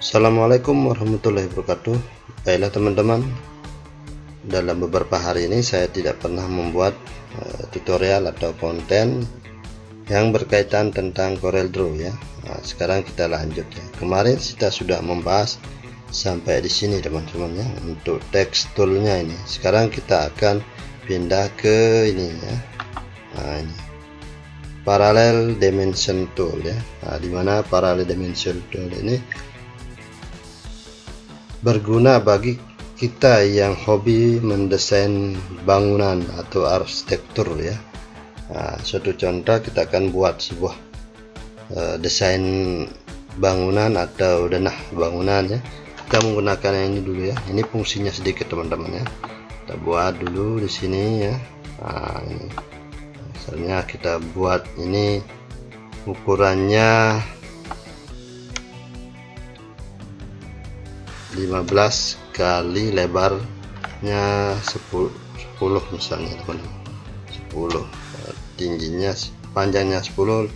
Assalamualaikum warahmatullahi wabarakatuh. Baiklah teman-teman, dalam beberapa hari ini saya tidak pernah membuat tutorial atau konten yang berkaitan tentang CorelDRAW ya. Nah, sekarang kita lanjut ya. Kemarin kita sudah membahas sampai di sini teman-teman ya, untuk teksturnya ini. Sekarang kita akan pindah ke ini ya. Nah, ini parallel dimension tool ya. Nah, dimana parallel dimension tool ini berguna bagi kita yang hobi mendesain bangunan atau arsitektur ya. Nah, suatu contoh, kita akan buat sebuah desain bangunan atau denah bangunan ya. Kita menggunakan yang ini dulu ya. Ini fungsinya sedikit teman-teman ya. Kita buat dulu di sini ya. Nah, ini misalnya kita buat ini ukurannya 15 kali lebarnya 10 misalnya teman-teman, 10 tingginya, panjangnya 10,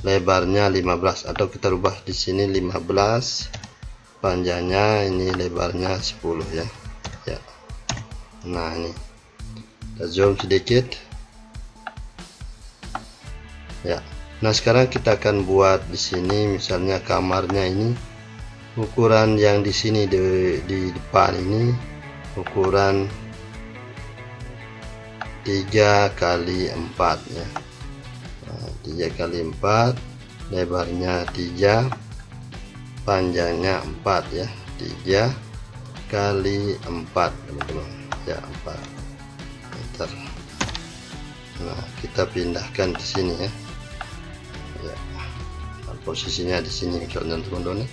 lebarnya 15, atau kita rubah di sini 15, panjangnya ini, lebarnya 10 ya. Nah, ini kita zoom sedikit ya. Nah, sekarang kita akan buat di sini misalnya kamarnya ini, ukuran yang di sini di depan ini ukuran 3 kali 4 ya. Nah, 3 kali 4, lebarnya 3, panjangnya 4 ya. 3 kali 4 teman-teman ya, 4 meter. Nah, kita pindahkan ke sini ya. Nah, posisinya di sini misalnya teman-teman ya.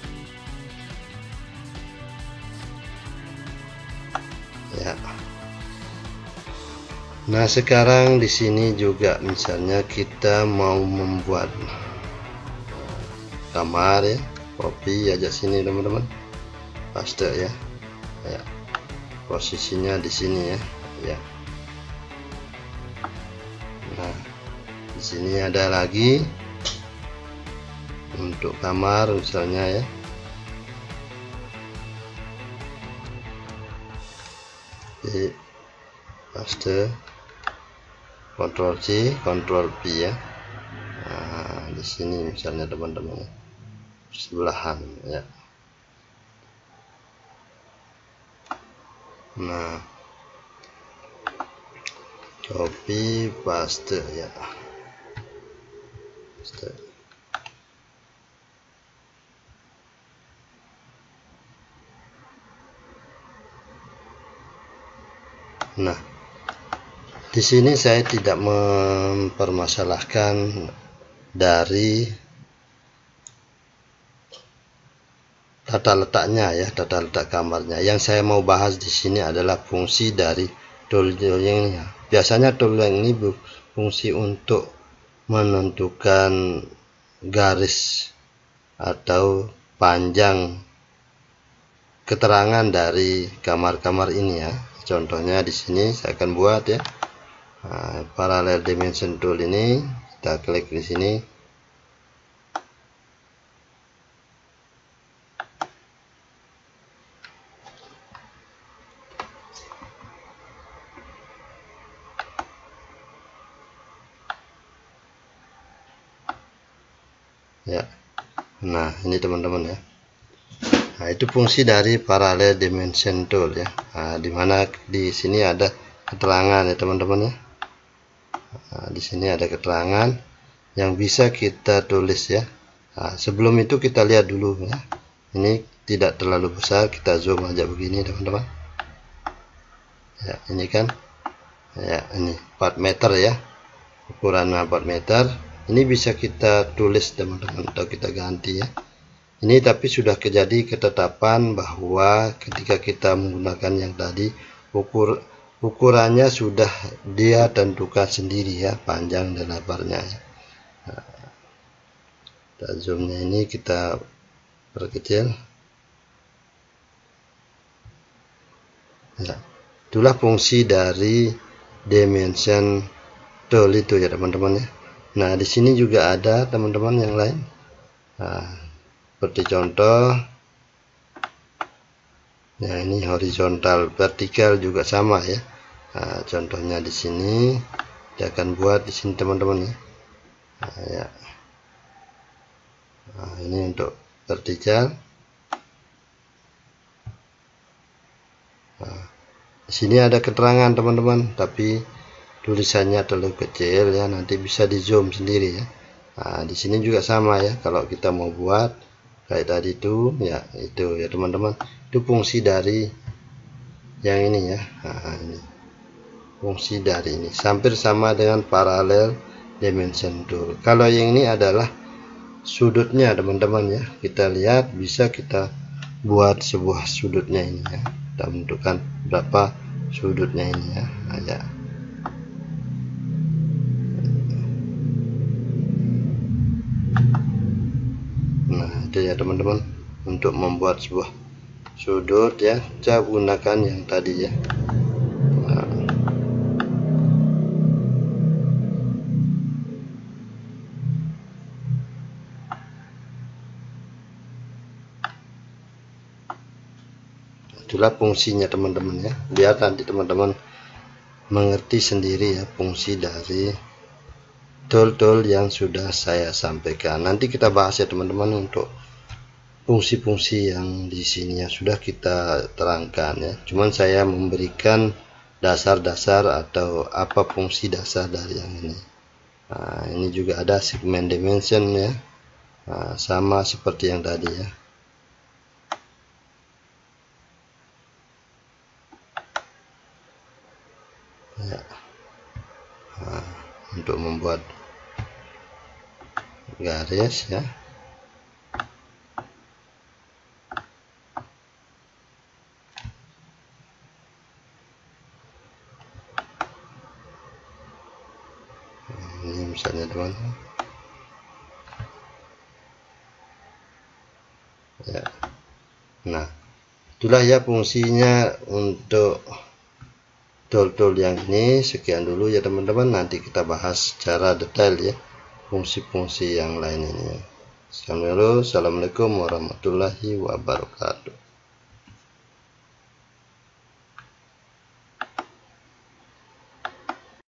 Nah, sekarang di sini juga misalnya kita mau membuat kamar ya, copy aja sini teman-teman, paste ya. Posisinya di sini ya. Nah, di sini ada lagi untuk kamar misalnya ya. Di paste, Ctrl C, Ctrl V ya. Nah, di sini misalnya teman-teman sebelahan ya. Nah, copy paste ya. Paste. Nah, di sini saya tidak mempermasalahkan dari tata letaknya ya, tata letak kamarnya. Yang saya mau bahas di sini adalah fungsi dari tool yang ini. Biasanya tool yang ini berfungsi untuk menentukan garis atau panjang keterangan dari kamar-kamar ini ya. Contohnya di sini saya akan buat ya. Nah, parallel dimension tool ini kita klik di sini. Ya. Nah, ini teman-teman ya. Nah, itu fungsi dari parallel dimension tool ya. Nah, dimana di sini ada keterangan ya teman-teman ya. Nah, di sini ada keterangan yang bisa kita tulis ya. Nah, sebelum itu kita lihat dulu ya. Ini tidak terlalu besar, kita zoom aja begini teman-teman. Ya, ini kan ya, ini 4 meter ya. Ukuran 4 meter. Ini bisa kita tulis teman-teman, atau kita ganti ya. Ini tapi sudah terjadi ketetapan bahwa ketika kita menggunakan yang tadi, ukurannya sudah dia tentukan sendiri ya, panjang dan lebarnya ya. Nah, kita zoomnya ini kita perkecil ya. Itulah fungsi dari dimension tool itu ya teman-teman ya. Nah, di sini juga ada teman-teman yang lain. Nah, seperti contoh ya, ini horizontal, vertikal juga sama ya. Nah, contohnya di sini kita akan buat di sini teman-teman ya. Nah, ya. Nah, ini untuk vertikal. Nah, di sini ada keterangan teman-teman, tapi tulisannya terlalu kecil ya, nanti bisa di zoom sendiri ya. Nah, di sini juga sama ya, kalau kita mau buat kayak tadi itu ya, itu ya teman-teman, itu fungsi dari yang ini ya. Nah, ini fungsi dari ini hampir sama dengan parallel dimension tool. Kalau yang ini adalah sudutnya teman-teman ya, kita lihat bisa kita buat sebuah sudutnya ini ya, kita menentukan berapa sudutnya ini ya. Nah, ya. Nah, itu ya teman-teman, untuk membuat sebuah sudut ya, saya gunakan yang tadi ya. Nah, itulah fungsinya teman-teman ya, biar nanti teman-teman mengerti sendiri ya fungsi dari tool-tool yang sudah saya sampaikan. Nanti kita bahas ya teman-teman untuk fungsi-fungsi yang di sini yang sudah kita terangkan ya. Cuman saya memberikan dasar-dasar atau apa fungsi dasar dari yang ini. Nah, ini juga ada segmen dimension ya. Nah, sama seperti yang tadi ya. Ya. Nah, untuk membuat garis ya. Ini misalnya teman-teman ya. Nah, itulah ya fungsinya untuk tool-tool yang ini. Sekian dulu ya teman-teman, nanti kita bahas secara detail ya fungsi-fungsi yang lain ini ya. Assalamualaikum warahmatullahi wabarakatuh.